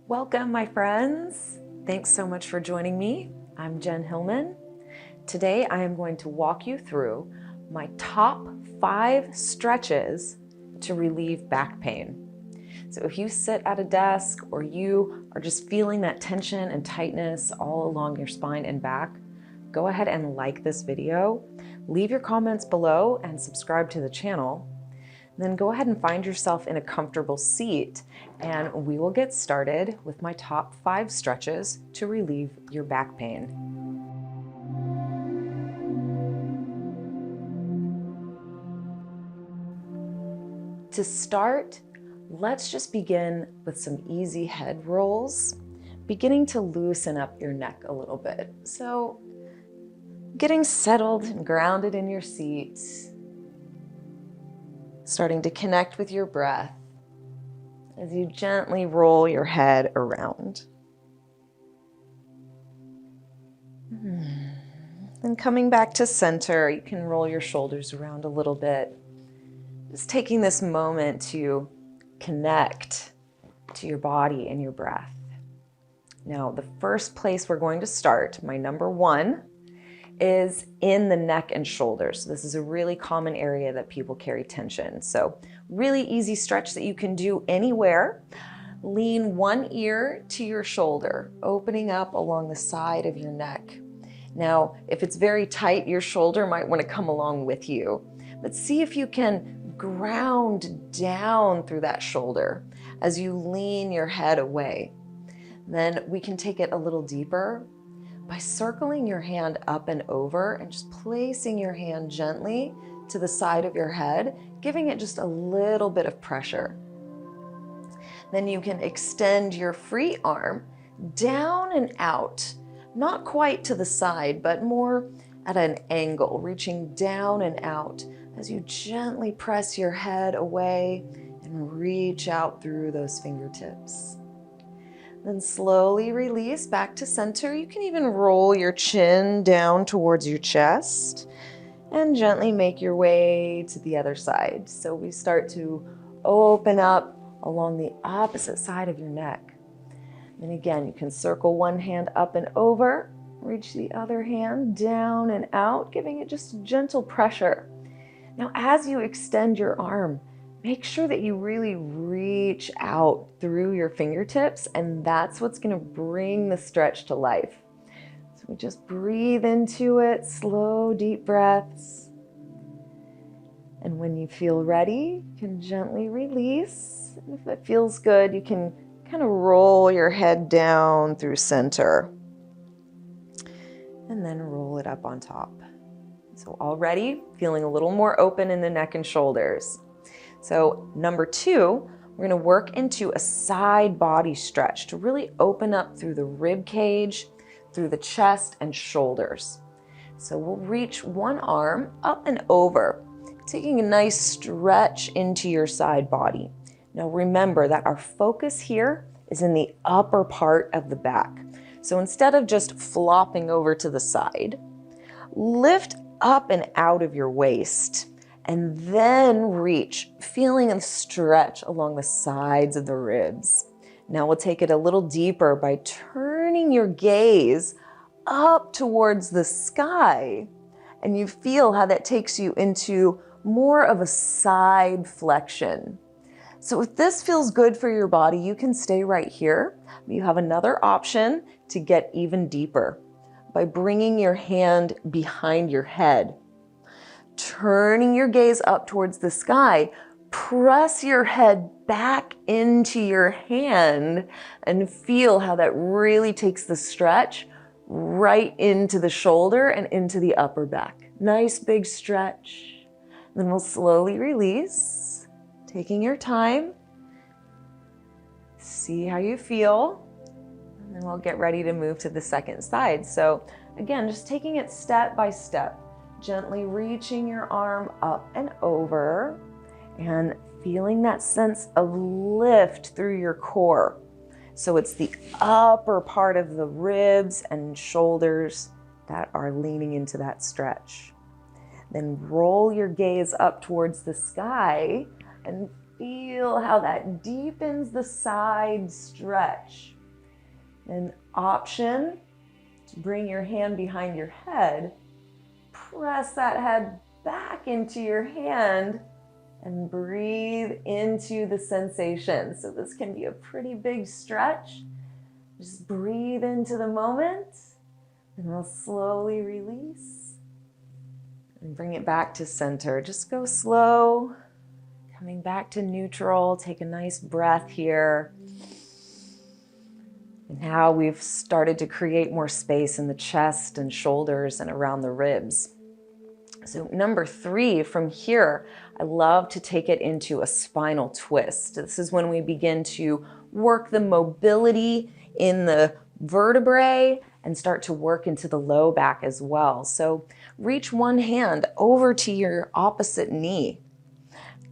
Welcome, my friends. Thanks so much for joining me. I'm Jen Hilman. Today I am going to walk you through my top 5 stretches to relieve back pain. So if you sit at a desk or you are just feeling that tension and tightness all along your spine and back, go ahead and like this video, leave your comments below and subscribe to the channel. Then go ahead and find yourself in a comfortable seat and we will get started with my top 5 stretches to relieve your back pain. To start, let's just begin with some easy head rolls, beginning to loosen up your neck a little bit. So getting settled and grounded in your seat, starting to connect with your breath as you gently roll your head around. Then coming back to center, you can roll your shoulders around a little bit. Just taking this moment to connect to your body and your breath. Now, the first place we're going to start, my number 1, is in the neck and shoulders. This is a really common area that people carry tension. So really easy stretch that you can do anywhere. Lean one ear to your shoulder, opening up along the side of your neck. Now, if it's very tight, your shoulder might want to come along with you, but see if you can ground down through that shoulder as you lean your head away. Then we can take it a little deeper by circling your hand up and over and just placing your hand gently to the side of your head, giving it just a little bit of pressure. Then you can extend your free arm down and out, not quite to the side, but more at an angle, reaching down and out as you gently press your head away and reach out through those fingertips. Then slowly release back to center. You can even roll your chin down towards your chest and gently make your way to the other side. So we start to open up along the opposite side of your neck. And again, you can circle one hand up and over, reach the other hand down and out, giving it just gentle pressure. Now, as you extend your arm, make sure that you really reach out through your fingertips, and that's what's going to bring the stretch to life. So we just breathe into it, slow, deep breaths. And when you feel ready, you can gently release. And if it feels good, you can kind of roll your head down through center and then roll it up on top. So already feeling a little more open in the neck and shoulders. So number 2, we're going to work into a side body stretch to really open up through the rib cage, through the chest and shoulders. So we'll reach one arm up and over, taking a nice stretch into your side body. Now remember that our focus here is in the upper part of the back. So instead of just flopping over to the side, lift up and out of your waist. And then reach, feeling a stretch along the sides of the ribs. Now we'll take it a little deeper by turning your gaze up towards the sky. And you feel how that takes you into more of a side flexion. So if this feels good for your body, you can stay right here. You have another option to get even deeper by bringing your hand behind your head. Turning your gaze up towards the sky, press your head back into your hand and feel how that really takes the stretch right into the shoulder and into the upper back. Nice big stretch. Then we'll slowly release, taking your time. See how you feel. And then we'll get ready to move to the second side. So again, just taking it step by step. Gently reaching your arm up and over and feeling that sense of lift through your core. So it's the upper part of the ribs and shoulders that are leaning into that stretch. Then roll your gaze up towards the sky and feel how that deepens the side stretch. An option to bring your hand behind your head, press that head back into your hand and breathe into the sensation. So this can be a pretty big stretch. Just breathe into the moment and we'll slowly release and bring it back to center. Just go slow, coming back to neutral. Take a nice breath here. And now we've started to create more space in the chest and shoulders and around the ribs. So number 3, from here, I love to take it into a spinal twist. This is when we begin to work the mobility in the vertebrae and start to work into the low back as well. So reach one hand over to your opposite knee.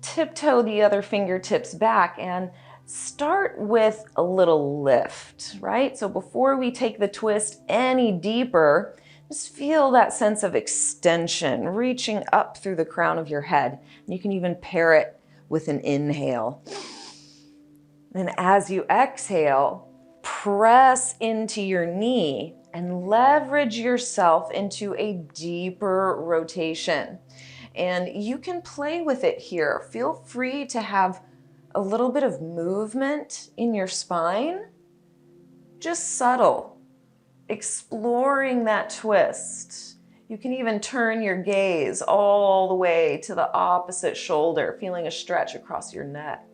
Tiptoe the other fingertips back and start with a little lift, right? So before we take the twist any deeper, just feel that sense of extension, reaching up through the crown of your head. And you can even pair it with an inhale. And as you exhale, press into your knee and leverage yourself into a deeper rotation. And you can play with it here. Feel free to have a little bit of movement in your spine, just subtle. Exploring that twist. You can even turn your gaze all the way to the opposite shoulder, feeling a stretch across your neck.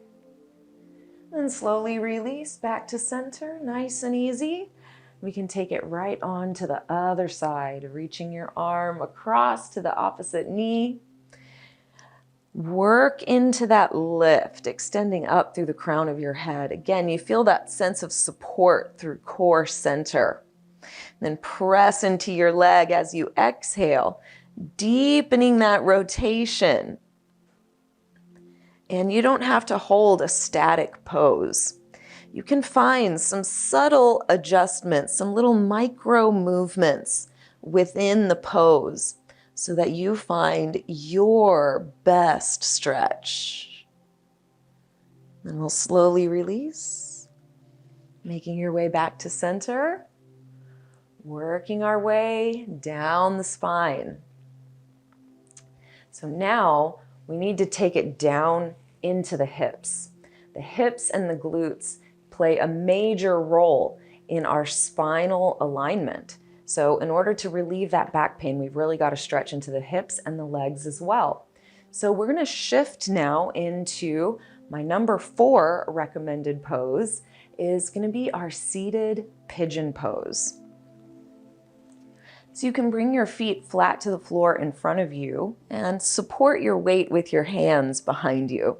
Then slowly release back to center, nice and easy. We can take it right on to the other side, reaching your arm across to the opposite knee. Work into that lift, extending up through the crown of your head. Again, you feel that sense of support through core center. Then press into your leg as you exhale, deepening that rotation. And you don't have to hold a static pose. You can find some subtle adjustments, some little micro movements within the pose so that you find your best stretch. And we'll slowly release, making your way back to center. Working our way down the spine. So now we need to take it down into the hips. The hips and the glutes play a major role in our spinal alignment. So in order to relieve that back pain, we've really got to stretch into the hips and the legs as well. So we're going to shift now into my number 4 recommended pose is going to be our seated pigeon pose. So you can bring your feet flat to the floor in front of you and support your weight with your hands behind you.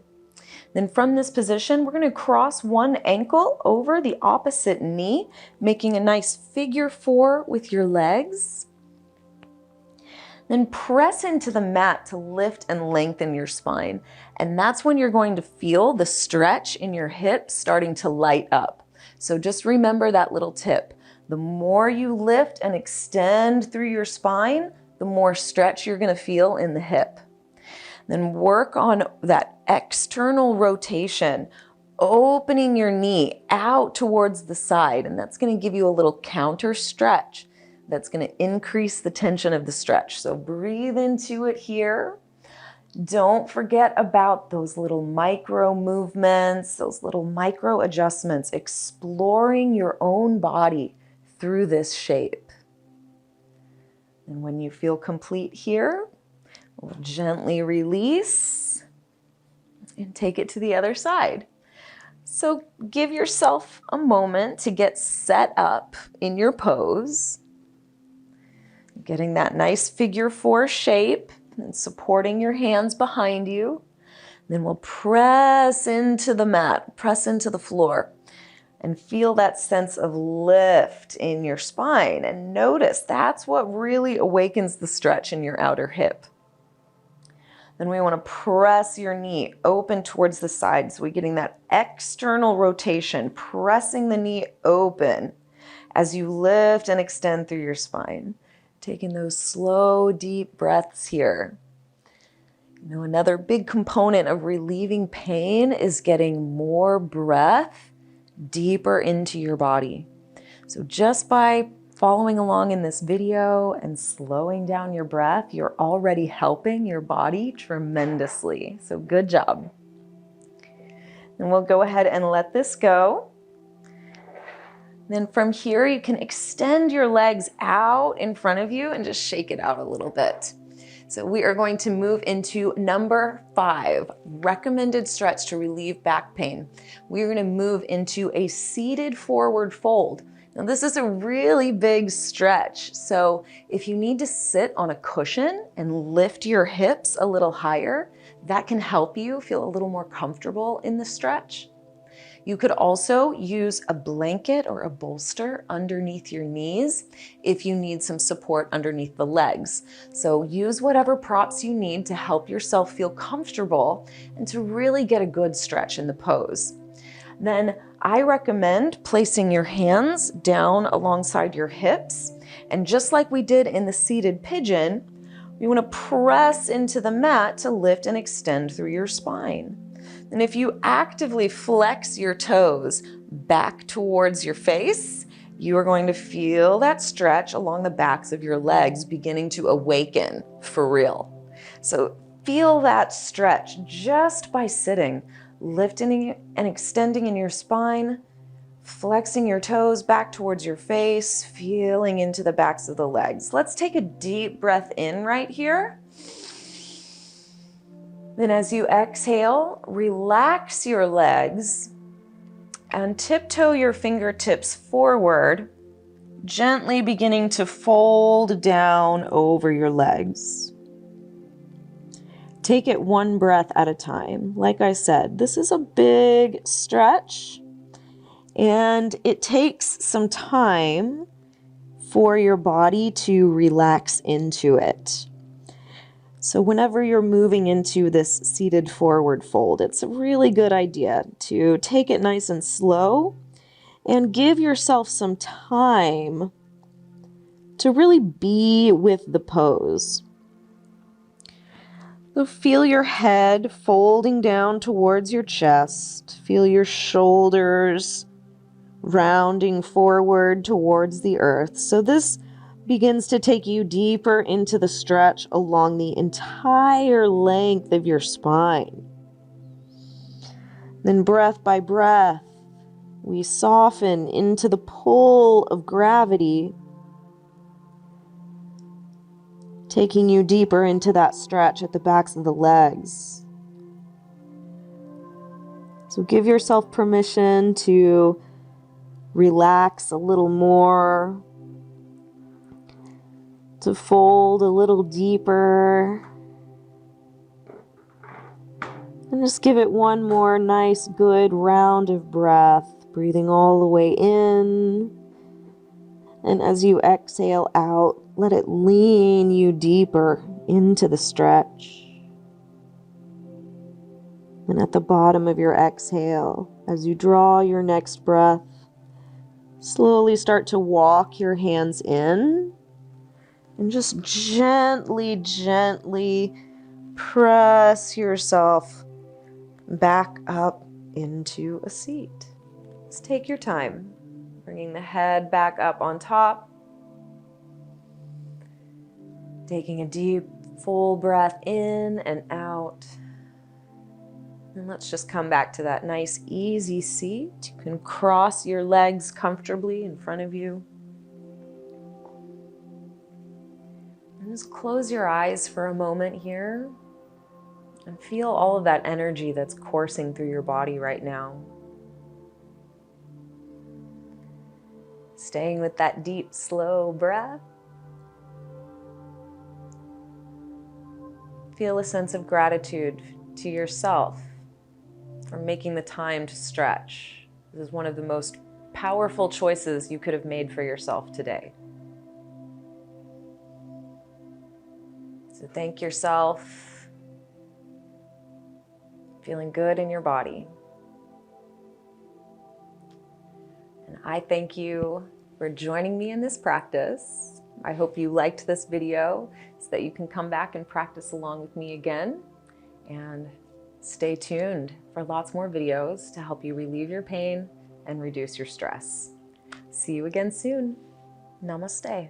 Then from this position, we're going to cross one ankle over the opposite knee, making a nice figure 4 with your legs. Then press into the mat to lift and lengthen your spine. And that's when you're going to feel the stretch in your hips starting to light up. So just remember that little tip. The more you lift and extend through your spine, the more stretch you're going to feel in the hip. Then work on that external rotation, opening your knee out towards the side, and that's going to give you a little counter stretch. That's going to increase the tension of the stretch. So breathe into it here. Don't forget about those little micro movements, those little micro adjustments, exploring your own body through this shape. And when you feel complete here, we'll gently release and take it to the other side. So give yourself a moment to get set up in your pose, getting that nice figure 4 shape and supporting your hands behind you. Then we'll press into the mat, press into the floor. And feel that sense of lift in your spine. And notice that's what really awakens the stretch in your outer hip. Then we want to press your knee open towards the side. So we're getting that external rotation, pressing the knee open as you lift and extend through your spine. Taking those slow, deep breaths here. You know, another big component of relieving pain is getting more breath deeper into your body. So just by following along in this video and slowing down your breath, you're already helping your body tremendously. So good job. And we'll go ahead and let this go. Then from here, you can extend your legs out in front of you and just shake it out a little bit. So we are going to move into number 5, recommended stretch to relieve back pain. We're going to move into a seated forward fold. Now this is a really big stretch. So if you need to sit on a cushion and lift your hips a little higher, that can help you feel a little more comfortable in the stretch. You could also use a blanket or a bolster underneath your knees if you need some support underneath the legs. So use whatever props you need to help yourself feel comfortable and to really get a good stretch in the pose. Then I recommend placing your hands down alongside your hips. And just like we did in the seated pigeon, you want to press into the mat to lift and extend through your spine. And if you actively flex your toes back towards your face, you are going to feel that stretch along the backs of your legs beginning to awaken for real. So feel that stretch just by sitting, lifting and extending in your spine, flexing your toes back towards your face, feeling into the backs of the legs. Let's take a deep breath in right here. Then as you exhale, relax your legs and tiptoe your fingertips forward, gently beginning to fold down over your legs. Take it one breath at a time. Like I said, this is a big stretch and it takes some time for your body to relax into it. So whenever you're moving into this seated forward fold, it's a really good idea to take it nice and slow and give yourself some time to really be with the pose. So feel your head folding down towards your chest. Feel your shoulders rounding forward towards the earth. So this begins to take you deeper into the stretch along the entire length of your spine. Then breath by breath, we soften into the pull of gravity, taking you deeper into that stretch at the backs of the legs. So give yourself permission to relax a little more, to fold a little deeper, and just give it one more nice, good round of breath, breathing all the way in, and as you exhale out, let it lean you deeper into the stretch. And at the bottom of your exhale, as you draw your next breath, slowly start to walk your hands in and just gently, gently press yourself back up into a seat. Just take your time, bringing the head back up on top, taking a deep, full breath in and out. And let's just come back to that nice, easy seat. You can cross your legs comfortably in front of you. And just close your eyes for a moment here and feel all of that energy that's coursing through your body right now. Staying with that deep, slow breath. Feel a sense of gratitude to yourself for making the time to stretch. This is one of the most powerful choices you could have made for yourself today. So thank yourself. Feeling good in your body. And I thank you for joining me in this practice. I hope you liked this video so that you can come back and practice along with me again. And stay tuned for lots more videos to help you relieve your pain and reduce your stress. See you again soon. Namaste.